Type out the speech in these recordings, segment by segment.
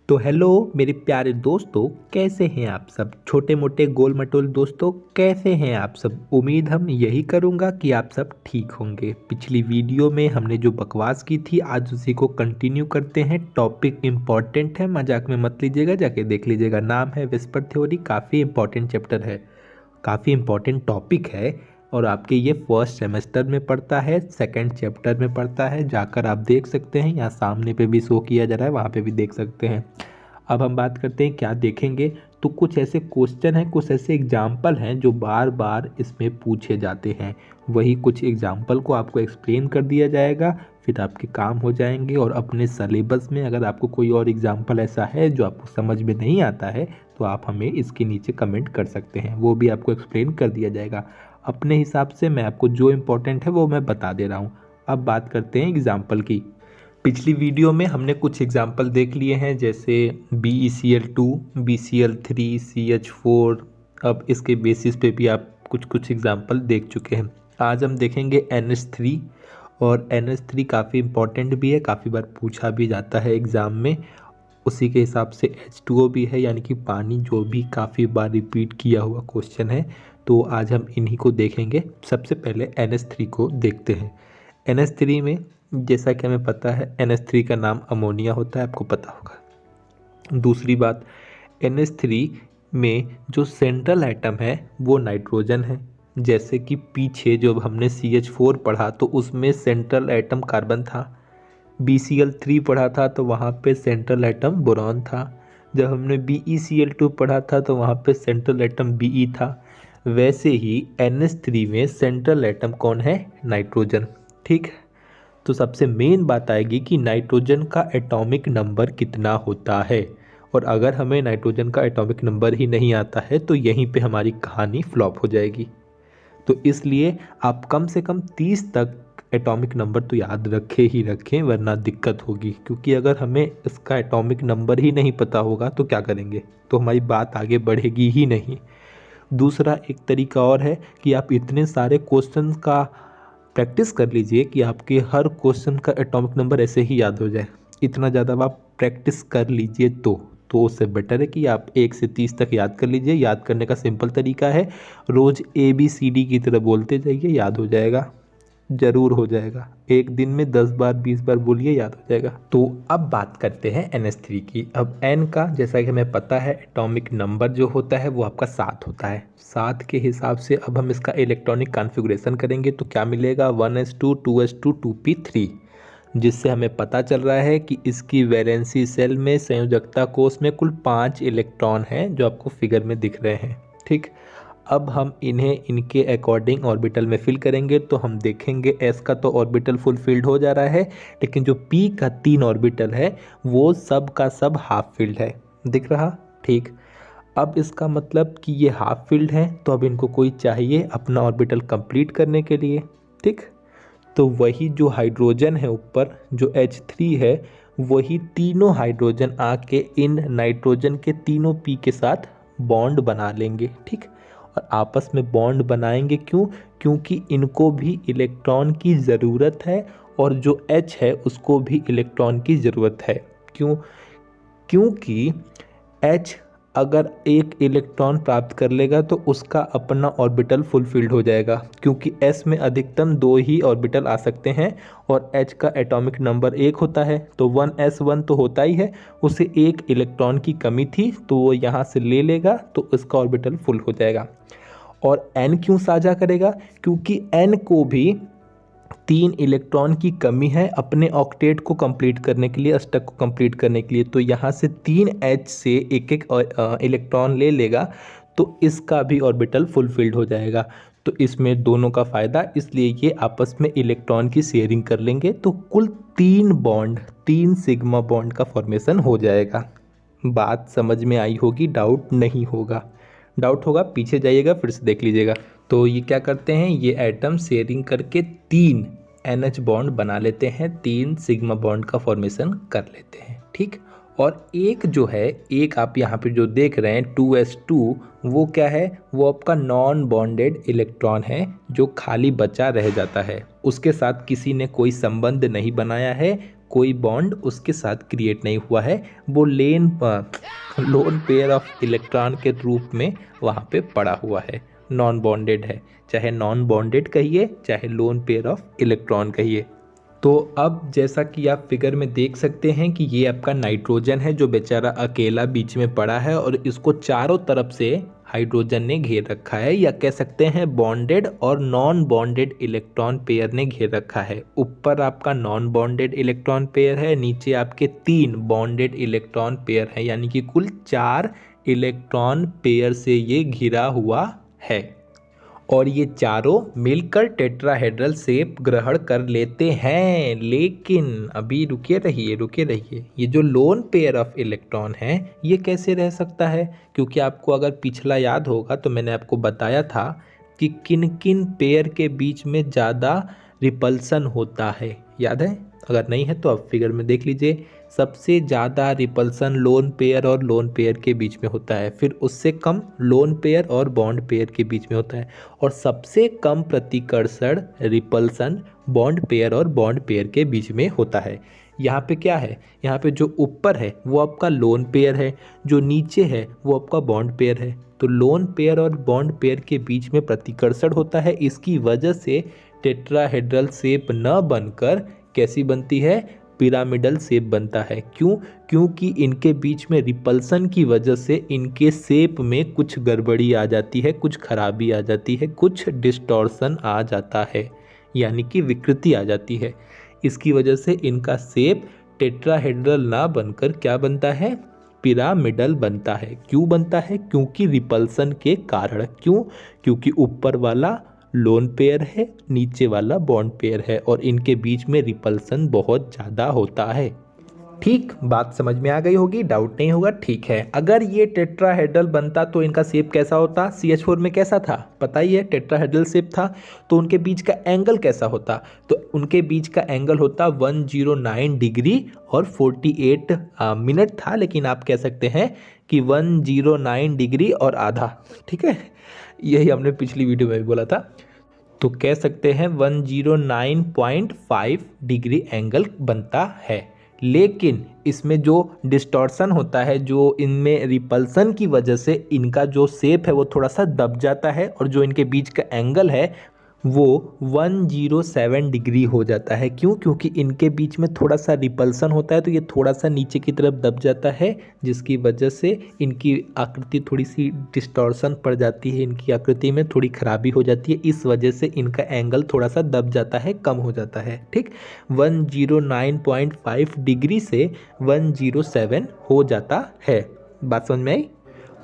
तो हेलो मेरे प्यारे दोस्तों, कैसे हैं आप सब। छोटे मोटे गोल मटोल दोस्तों, कैसे हैं आप सब। उम्मीद हम यही करूँगा कि आप सब ठीक होंगे। पिछली वीडियो में हमने जो बकवास की थी, आज उसी को कंटिन्यू करते हैं। टॉपिक इम्पॉर्टेंट है, मजाक में मत लीजिएगा, जाके देख लीजिएगा। नाम है विस्पर थ्योरी। काफ़ी इम्पॉर्टेंट चैप्टर है, काफ़ी इम्पॉर्टेंट टॉपिक है और आपके ये फर्स्ट सेमेस्टर में पढ़ता है, सेकंड चैप्टर में पढ़ता है। जाकर आप देख सकते हैं, यहाँ सामने पे भी शो किया जा रहा है, वहाँ पे भी देख सकते हैं। अब हम बात करते हैं क्या देखेंगे। तो कुछ ऐसे क्वेश्चन हैं, कुछ ऐसे एग्जाम्पल हैं जो बार बार इसमें पूछे जाते हैं। वही कुछ एग्जाम्पल को आपको एक्सप्लेन कर दिया जाएगा, फिर आपके काम हो जाएंगे। और अपने सिलेबस में अगर आपको कोई और एग्जाम्पल ऐसा है जो आपको समझ में नहीं आता है, तो आप हमें इसके नीचे कमेंट कर सकते हैं, वो भी आपको एक्सप्लेन कर दिया जाएगा। अपने हिसाब से मैं आपको जो इम्पोर्टेंट है वो मैं बता दे रहा हूँ। अब बात करते हैं एग्जाम्पल की। पिछली वीडियो में हमने कुछ एग्जाम्पल देख लिए हैं, जैसे BeCl2, BCl3, CH4। अब इसके बेसिस पे भी आप कुछ कुछ एग्जाम्पल देख चुके हैं। आज हम देखेंगे NH3। और NH3 काफ़ी इम्पॉर्टेंट भी है, काफ़ी बार पूछा भी जाता है एग्ज़ाम में। उसी के हिसाब से H2O भी है, यानी कि पानी, जो भी काफ़ी बार रिपीट किया हुआ क्वेश्चन है। तो आज हम इन्हीं को देखेंगे। सबसे पहले NH3 को देखते हैं। NH3 में जैसा कि हमें पता है, NH3 का नाम अमोनिया होता है, आपको पता होगा। दूसरी बात, NH3 में जो सेंट्रल एटम है वो नाइट्रोजन है। जैसे कि पीछे जब हमने CH4 पढ़ा तो उसमें सेंट्रल एटम कार्बन था। BCl3 पढ़ा था तो वहाँ पे सेंट्रल एटम बोरॉन था। जब हमने BeCl2 पढ़ा था तो वहाँ पे सेंट्रल एटम Be था। वैसे ही NH3 में सेंट्रल एटम कौन है? नाइट्रोजन। ठीक है, तो सबसे मेन बात आएगी कि नाइट्रोजन का एटॉमिक नंबर कितना होता है। और अगर हमें नाइट्रोजन का एटॉमिक नंबर ही नहीं आता है तो यहीं पे हमारी कहानी फ्लॉप हो जाएगी। तो इसलिए आप कम से कम 30 तक एटॉमिक नंबर तो याद रखे ही रखें, वरना दिक्कत होगी। क्योंकि अगर हमें इसका एटॉमिक नंबर ही नहीं पता होगा तो क्या करेंगे, तो हमारी बात आगे बढ़ेगी ही नहीं। दूसरा एक तरीका और है कि आप इतने सारे क्वेश्चन का प्रैक्टिस कर लीजिए कि आपके हर क्वेश्चन का एटॉमिक नंबर ऐसे ही याद हो जाए। इतना ज़्यादा आप प्रैक्टिस कर लीजिए तो उससे बेटर है कि आप 1 से 30 तक याद कर लीजिए। याद करने का सिंपल तरीका है, रोज़ ABCD की तरह बोलते जाइए, याद हो जाएगा, ज़रूर हो जाएगा। एक दिन में 10 बार 20 बार बोलिए, याद हो जाएगा। तो अब बात करते हैं NH3 की। अब N का, जैसा कि हमें पता है, एटॉमिक नंबर जो होता है वो आपका 7 होता है। 7 के हिसाब से अब हम इसका इलेक्ट्रॉनिक कॉन्फ़िगरेशन करेंगे तो क्या मिलेगा? 1s2 2s2 2p3, जिससे हमें पता चल रहा है कि इसकी वैलेंसी सेल में, संयोजकता कोष में कुल 5 इलेक्ट्रॉन हैं, जो आपको फिगर में दिख रहे हैं। ठीक, अब हम इन्हें इनके अकॉर्डिंग ऑर्बिटल में फिल करेंगे। तो हम देखेंगे S का तो ऑर्बिटल फुल फिल्ड हो जा रहा है, लेकिन जो P का 3 ऑर्बिटल है वो सब का सब हाफ फिल्ड है, दिख रहा। ठीक, अब इसका मतलब कि ये हाफ फिल्ड है, तो अब इनको कोई चाहिए अपना ऑर्बिटल कंप्लीट करने के लिए। ठीक, तो वही जो हाइड्रोजन है ऊपर, जो H3 है, वही तीनों हाइड्रोजन आके इन नाइट्रोजन के तीनों P के साथ बॉन्ड बना लेंगे। ठीक, और आपस में बॉन्ड बनाएंगे क्यों? क्योंकि इनको भी इलेक्ट्रॉन की ज़रूरत है और जो H है उसको भी इलेक्ट्रॉन की ज़रूरत है। क्यों? क्योंकि H अगर एक इलेक्ट्रॉन प्राप्त कर लेगा तो उसका अपना ऑर्बिटल फुलफिल्ड हो जाएगा, क्योंकि S में अधिकतम 2 ही ऑर्बिटल आ सकते हैं और H का एटॉमिक नंबर 1 होता है, तो 1s1 तो होता ही है। उसे एक इलेक्ट्रॉन की कमी थी तो वो यहाँ से ले लेगा तो उसका ऑर्बिटल फुल हो जाएगा। और N क्यों साझा करेगा? क्योंकि N को भी 3 इलेक्ट्रॉन की कमी है अपने ऑक्टेट को कंप्लीट करने के लिए, अष्टक को कंप्लीट करने के लिए। तो यहाँ से 3H से एक एक इलेक्ट्रॉन ले लेगा तो इसका भी ऑर्बिटल फुलफिल्ड हो जाएगा। तो इसमें दोनों का फ़ायदा, इसलिए ये आपस में इलेक्ट्रॉन की शेयरिंग कर लेंगे तो कुल 3 बॉन्ड, 3 सिग्मा बॉन्ड का फॉर्मेशन हो जाएगा। बात समझ में आई होगी, डाउट नहीं होगा। डाउट होगा पीछे जाइएगा, फिर से देख लीजिएगा। तो ये क्या करते हैं, ये एटम शेयरिंग करके 3 NH बॉन्ड बना लेते हैं, 3 सिग्मा बॉन्ड का फॉर्मेशन कर लेते हैं। ठीक, और एक जो है, एक आप यहाँ पे जो देख रहे हैं 2s2, वो क्या है? वो आपका नॉन बॉन्डेड इलेक्ट्रॉन है जो खाली बचा रह जाता है, उसके साथ किसी ने कोई संबंध नहीं बनाया है, कोई बॉन्ड उसके साथ क्रिएट नहीं हुआ है, वो लोन पेयर ऑफ इलेक्ट्रॉन के रूप में वहाँ पे पड़ा हुआ है, नॉन बॉन्डेड है। चाहे नॉन बॉन्डेड कहिए चाहे लोन पेयर ऑफ इलेक्ट्रॉन कहिए। तो अब जैसा कि आप फिगर में देख सकते हैं कि ये आपका नाइट्रोजन है जो बेचारा अकेला बीच में पड़ा है और इसको चारों तरफ से हाइड्रोजन ने घेर रखा है, या कह सकते हैं बॉन्डेड और नॉन बॉन्डेड इलेक्ट्रॉन पेयर ने घेर रखा है। ऊपर आपका नॉन बॉन्डेड इलेक्ट्रॉन पेयर है, नीचे आपके 3 बॉन्डेड इलेक्ट्रॉन पेयर है, यानी कि कुल 4 इलेक्ट्रॉन पेयर से ये घिरा हुआ है। और ये चारों मिलकर टेट्राहेड्रल शेप ग्रहण कर लेते हैं। लेकिन अभी रुके रहिए, ये जो लोन पेयर ऑफ इलेक्ट्रॉन है ये कैसे रह सकता है? क्योंकि आपको अगर पिछला याद होगा तो मैंने आपको बताया था कि किन किन पेयर के बीच में ज़्यादा रिपल्सन होता है, याद है? अगर नहीं है तो आप फिगर में देख लीजिए। सबसे ज़्यादा रिपल्सन लोन पेयर और लोन पेयर के बीच में होता है, फिर उससे कम लोन पेयर और बॉन्ड पेयर के बीच में होता है, और सबसे कम प्रतिकर्षण रिपल्सन बॉन्ड पेयर और बॉन्ड पेयर के बीच में होता है। यहाँ पे क्या है? यहाँ पे जो ऊपर है वो आपका लोन पेयर है, जो नीचे है वो आपका बॉन्ड पेयर है। तो लोन पेयर और बॉन्ड पेयर के बीच में प्रतिकर्षण होता है, इसकी वजह से टेट्राहेड्रल शेप न बनकर कैसी बनती है? पिरामिडल शेप बनता है। क्यों? क्योंकि इनके बीच में रिपल्सन की वजह से इनके शेप में कुछ गड़बड़ी आ जाती है, कुछ खराबी आ जाती है, कुछ डिस्टॉर्शन आ जाता है, यानी कि विकृति आ जाती है। इसकी वजह से इनका शेप टेट्राहेड्रल ना बनकर क्या बनता है? पिरामिडल बनता है। क्यों बनता है? क्योंकि रिपल्सन के कारण। क्यों? क्योंकि ऊपर वाला लोन पेयर है, नीचे वाला बॉन्ड पेयर है, और इनके बीच में रिपल्सन बहुत ज़्यादा होता है। ठीक, बात समझ में आ गई होगी, डाउट नहीं होगा। ठीक है, अगर ये टेट्राहेड्रल बनता तो इनका शेप कैसा होता? CH4 में कैसा था पता ही है, टेट्राहेड्रल शेप था। तो उनके बीच का एंगल कैसा होता? तो उनके बीच का एंगल होता 109 डिग्री और 48 मिनट था, लेकिन आप कह सकते हैं कि 109 डिग्री और आधा। ठीक है, यही हमने पिछली वीडियो में भी बोला था। तो कह सकते हैं 109.5 डिग्री एंगल बनता है। लेकिन इसमें जो डिस्टॉर्शन होता है, जो इनमें रिपल्सन की वजह से इनका जो शेप है वो थोड़ा सा दब जाता है, और जो इनके बीच का एंगल है वो 107 डिग्री हो जाता है। क्यों? क्योंकि इनके बीच में थोड़ा सा रिपल्सन होता है, तो ये थोड़ा सा नीचे की तरफ दब जाता है, जिसकी वजह से इनकी आकृति थोड़ी सी डिस्टॉर्शन पड़ जाती है, इनकी आकृति में थोड़ी खराबी हो जाती है। इस वजह से इनका एंगल थोड़ा सा दब जाता है, कम हो जाता है। ठीक, 109.5 डिग्री से 107 हो जाता है। बात समझ में आई?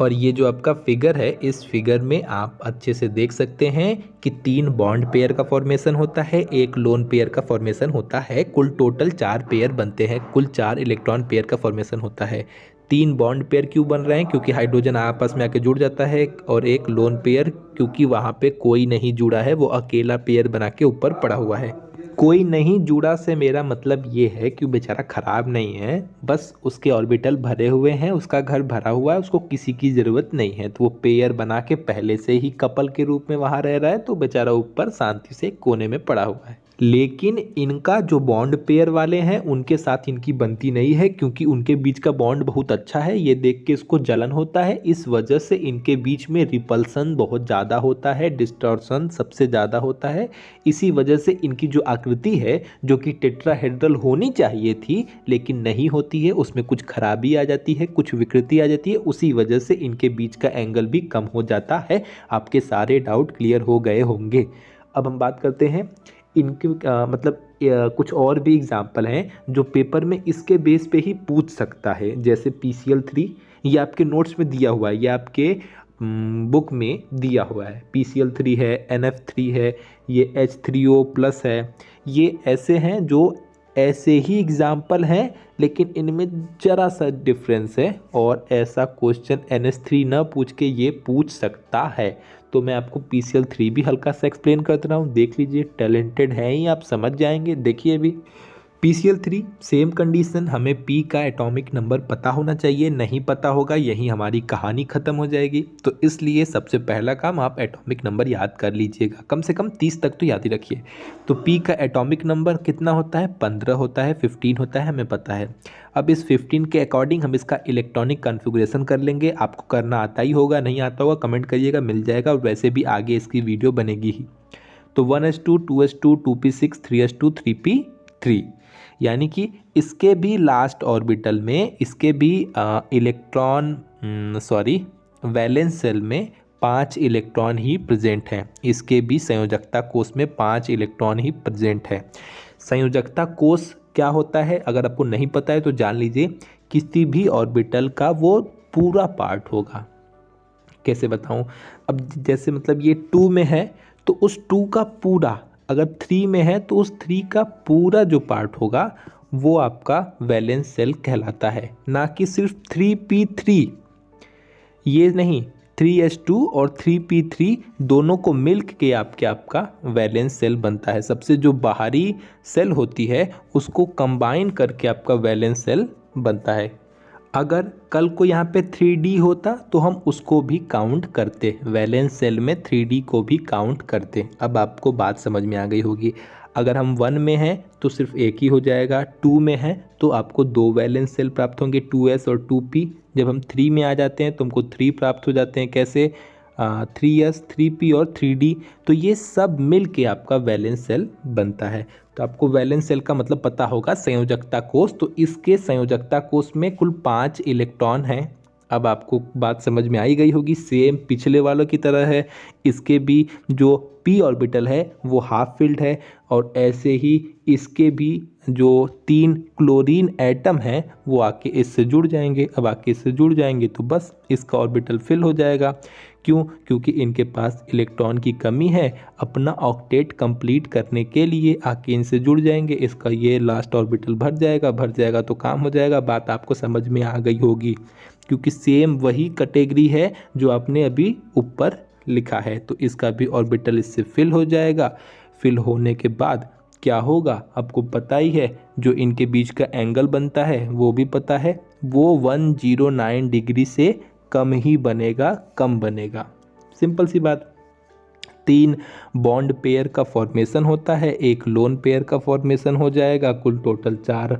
और ये जो आपका फिगर है, इस फिगर में आप अच्छे से देख सकते हैं कि 3 बॉन्ड पेयर का फॉर्मेशन होता है, 1 लोन पेयर का फॉर्मेशन होता है, कुल टोटल 4 पेयर बनते हैं, कुल 4 इलेक्ट्रॉन पेयर का फॉर्मेशन होता है। 3 बॉन्ड पेयर क्यों बन रहे हैं? क्योंकि हाइड्रोजन आपस में आके जुड़ जाता है, और 1 लोन पेयर क्योंकि वहाँ पे कोई नहीं जुड़ा है, वो अकेला पेयर बना के ऊपर पड़ा हुआ है। कोई नहीं जुड़ा से मेरा मतलब ये है कि बेचारा ख़राब नहीं है, बस उसके ऑर्बिटल भरे हुए हैं, उसका घर भरा हुआ है, उसको किसी की ज़रूरत नहीं है, तो वो पेयर बना के पहले से ही कपल के रूप में वहाँ रह रहा है, तो बेचारा ऊपर शांति से कोने में पड़ा हुआ है। लेकिन इनका जो बॉन्ड पेयर वाले हैं उनके साथ इनकी बनती नहीं है, क्योंकि उनके बीच का बॉन्ड बहुत अच्छा है, ये देख के इसको जलन होता है। इस वजह से इनके बीच में रिपल्सन बहुत ज़्यादा होता है, डिस्टॉर्शन सबसे ज़्यादा होता है। इसी वजह से इनकी जो आकृति है, जो कि टेट्राहेड्रल होनी चाहिए थी लेकिन नहीं होती है, उसमें कुछ खराबी आ जाती है, कुछ विकृति आ जाती है, उसी वजह से इनके बीच का एंगल भी कम हो जाता है। आपके सारे डाउट क्लियर हो गए होंगे। अब हम बात करते हैं इनके कुछ और भी एग्जाम्पल हैं जो पेपर में इसके बेस पे ही पूछ सकता है। जैसे PCl3, ये आपके नोट्स में दिया हुआ है, ये आपके बुक में दिया हुआ है। PCl3 है, NF3 है, ये H3O+ है। ये ऐसे हैं जो ऐसे ही एग्जाम्पल हैं, लेकिन इनमें ज़रा सा डिफरेंस है, और ऐसा क्वेश्चन NH3 न पूछ के ये पूछ सकता है। तो मैं आपको PCl3 भी हल्का सा एक्सप्लेन करता रहा हूँ, देख लीजिए, टैलेंटेड हैं ही आप, समझ जाएंगे। देखिए अभी PCl3 सेम कंडीशन, हमें P का एटॉमिक नंबर पता होना चाहिए, नहीं पता होगा यही हमारी कहानी ख़त्म हो जाएगी। तो इसलिए सबसे पहला काम आप एटॉमिक नंबर याद कर लीजिएगा, कम से कम 30 तक तो याद ही रखिए। तो P का एटॉमिक नंबर कितना होता है, 15 होता है, 15 होता है, हमें पता है। अब इस 15 के अकॉर्डिंग हम इसका इलेक्ट्रॉनिक कन्फिग्रेशन कर लेंगे। आपको करना आता ही होगा, नहीं आता होगा कमेंट करिएगा, मिल जाएगा, और वैसे भी आगे इसकी वीडियो बनेगी ही। तो 1s2 2s2 2p6 3s2 3p3, यानी कि इसके भी लास्ट ऑर्बिटल में इसके भी वैलेंस सेल में 5 इलेक्ट्रॉन ही प्रेजेंट हैं। इसके भी संयोजकता कोष में 5 इलेक्ट्रॉन ही प्रेजेंट है। संयोजकता कोष क्या होता है, अगर आपको नहीं पता है तो जान लीजिए, किसी भी ऑर्बिटल का वो पूरा पार्ट होगा। कैसे बताऊं, अब जैसे मतलब ये 2 में है तो उस 2 का पूरा, अगर 3 में है तो उस 3 का पूरा जो पार्ट होगा वो आपका वैलेंस सेल कहलाता है, ना कि सिर्फ 3p3। ये नहीं, 3s2 और 3p3 दोनों को मिल के आपका वैलेंस सेल बनता है। सबसे जो बाहरी सेल होती है उसको कंबाइन करके आपका वैलेंस सेल बनता है। अगर कल को यहाँ पे 3D होता तो हम उसको भी काउंट करते, वैलेंस सेल में 3D को भी काउंट करते। अब आपको बात समझ में आ गई होगी। अगर हम 1 में हैं तो सिर्फ एक ही हो जाएगा, 2 में है तो आपको 2 वैलेंस सेल प्राप्त होंगे, 2s और 2p। जब हम 3 में आ जाते हैं तो हमको 3 प्राप्त हो जाते हैं। कैसे, 3s 3p और 3d। तो ये सब मिल के आपका वैलेंस सेल बनता है। तो आपको वैलेंस सेल का मतलब पता होगा, संयोजकता कोष। तो इसके संयोजकता कोष में कुल 5 इलेक्ट्रॉन हैं। अब आपको बात समझ में आई गई होगी, सेम पिछले वालों की तरह है। इसके भी जो p ऑर्बिटल है वो हाफ फिल्ड है, और ऐसे ही इसके भी जो 3 क्लोरीन एटम हैं वो आके इससे जुड़ जाएंगे। अब आके इससे जुड़ जाएंगे तो बस इसका ऑर्बिटल फिल हो जाएगा। क्यों, क्योंकि इनके पास इलेक्ट्रॉन की कमी है, अपना ऑक्टेट कंप्लीट करने के लिए आके इनसे जुड़ जाएंगे। इसका ये लास्ट ऑर्बिटल भर जाएगा तो काम हो जाएगा। बात आपको समझ में आ गई होगी, क्योंकि सेम वही कैटेगरी है जो आपने अभी ऊपर लिखा है। तो इसका भी ऑर्बिटल इससे फिल हो जाएगा। फिल होने के बाद क्या होगा आपको पता ही है, जो इनके बीच का एंगल बनता है वो भी पता है, वो 109 डिग्री से कम ही बनेगा, कम बनेगा। सिंपल सी बात। 3 बॉन्ड पेयर का फॉर्मेशन होता है, एक लोन पेयर का फॉर्मेशन हो जाएगा, कुल टोटल 4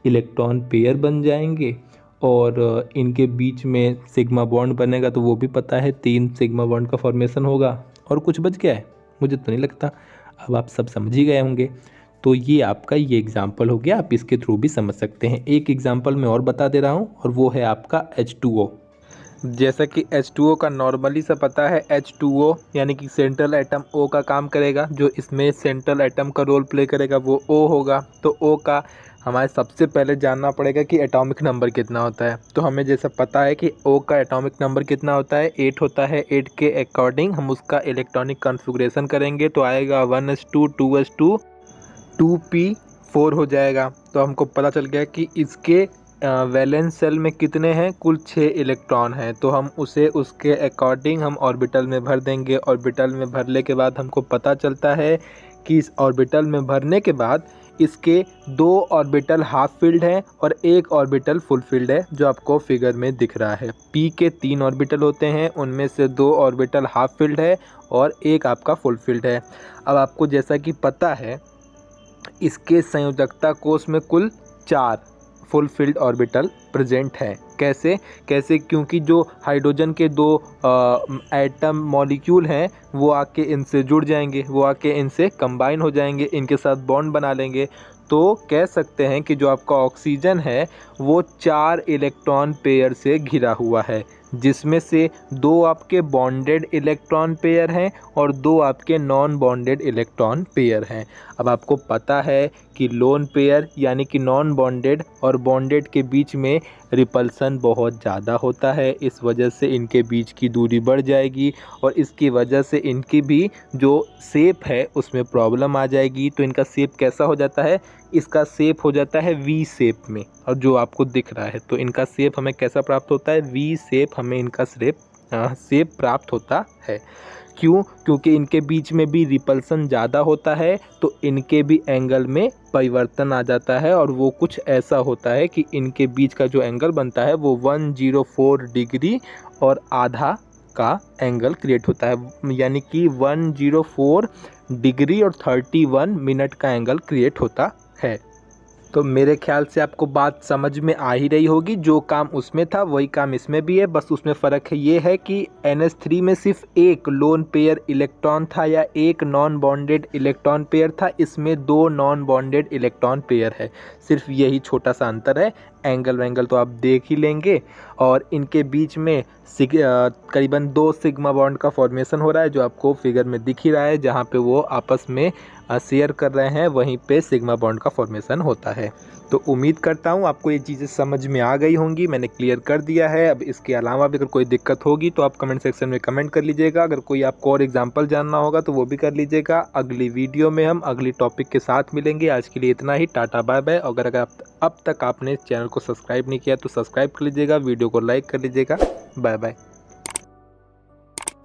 इलेक्ट्रॉन पेयर बन जाएंगे। और इनके बीच में सिग्मा बॉन्ड बनेगा, तो वो भी पता है 3 सिग्मा बॉन्ड का फॉर्मेशन होगा। और कुछ बच गया है मुझे तो नहीं लगता, अब आप सब समझ ही गए होंगे। तो ये आपका ये एग्जाम्पल हो गया, आप इसके थ्रू भी समझ सकते हैं। एक एग्जाम्पल मैं और बता दे रहा हूँ, और वो है आपका H2O। जैसा कि H2O का नॉर्मली से पता है, H2O यानी कि सेंट्रल एटम O का काम करेगा, जो इसमें सेंट्रल एटम का रोल प्ले करेगा वो O होगा। तो O का हमारे सबसे पहले जानना पड़ेगा कि एटॉमिक नंबर कितना होता है। तो हमें जैसा पता है कि O का एटॉमिक नंबर कितना होता है, 8 होता है। 8 के अकॉर्डिंग हम उसका इलेक्ट्रॉनिक कॉन्फ़िगरेशन करेंगे तो आएगा 1s2 2s2 2p4 हो जाएगा। तो हमको पता चल गया कि इसके वैलेंस सेल में कितने हैं, कुल 6 इलेक्ट्रॉन हैं। तो हम उसे उसके अकॉर्डिंग हम ऑर्बिटल में भर देंगे। ऑर्बिटल में भरने के बाद हमको पता चलता है कि इस ऑर्बिटल में भरने के बाद इसके 2 ऑर्बिटल हाफ फील्ड हैं और 1 ऑर्बिटल फुल फील्ड है, जो आपको फिगर में दिख रहा है। p के 3 ऑर्बिटल होते हैं, उनमें से 2 ऑर्बिटल हाफ फील्ड है और 1 आपका फुल फील्ड है। अब आपको जैसा कि पता है, इसके संयोजकता कोष में कुल 4 फुल फील्ड ऑर्बिटल प्रेजेंट है। कैसे, क्योंकि जो हाइड्रोजन के 2 एटम मॉलिक्यूल हैं वो आके इनसे जुड़ जाएंगे, वो आके इनसे कंबाइन हो जाएंगे, इनके साथ बॉन्ड बना लेंगे। तो कह सकते हैं कि जो आपका ऑक्सीजन है वो 4 इलेक्ट्रॉन पेयर से घिरा हुआ है, जिसमें से 2 आपके बॉन्डेड इलेक्ट्रॉन पेयर हैं और 2 आपके नॉन बॉन्डेड इलेक्ट्रॉन पेयर हैं। अब आपको पता है कि लोन पेयर यानी कि नॉन बॉन्डेड और बॉन्डेड के बीच में रिपल्सन बहुत ज़्यादा होता है, इस वजह से इनके बीच की दूरी बढ़ जाएगी और इसकी वजह से इनकी भी जो शेप है उसमें प्रॉब्लम आ जाएगी। तो इनका शेप कैसा हो जाता है, इसका शेप हो जाता है वी शेप में, और जो आपको दिख रहा है। तो इनका शेप हमें कैसा प्राप्त होता है, वी शेप हमें इनका शेप प्राप्त होता है। क्यों? क्योंकि इनके बीच में भी रिपल्सन ज़्यादा होता है, तो इनके भी एंगल में परिवर्तन आ जाता है और वो कुछ ऐसा होता है कि इनके बीच का जो एंगल बनता है वो 104 डिग्री और आधा का एंगल क्रिएट होता है, यानी कि 104 डिग्री और 31 मिनट का एंगल क्रिएट होता है। तो मेरे ख्याल से आपको बात समझ में आ ही रही होगी, जो काम उसमें था वही काम इसमें भी है, बस उसमें फ़र्क है ये है कि NH3 में सिर्फ एक लोन पेयर इलेक्ट्रॉन था या एक नॉन बॉन्डेड इलेक्ट्रॉन पेयर था, इसमें 2 नॉन बॉन्डेड इलेक्ट्रॉन पेयर है, सिर्फ यही छोटा सा अंतर है। एंगल वैंगल तो आप देख ही लेंगे, और इनके बीच में करीबन 2 सिग्मा बॉन्ड का फॉर्मेशन हो रहा है, जो आपको फिगर में दिख ही रहा है, जहाँ पे वो आपस में शेयर कर रहे हैं वहीं पे सिग्मा बॉन्ड का फॉर्मेशन होता है। तो उम्मीद करता हूँ आपको ये चीज़ें समझ में आ गई होंगी, मैंने क्लियर कर दिया है। अब इसके अलावा भी अगर कोई दिक्कत होगी तो आप कमेंट सेक्शन में कमेंट कर लीजिएगा, अगर कोई आपको और एग्जांपल जानना होगा तो वो भी कर लीजिएगा। अगली वीडियो में हम अगली टॉपिक के साथ मिलेंगे। आज के लिए इतना ही, टाटा बाय बाय। अगर आप अब तक आपने चैनल को सब्सक्राइब नहीं किया तो सब्सक्राइब कर लीजिएगा, वीडियो को लाइक कर लीजिएगा। Bye bye.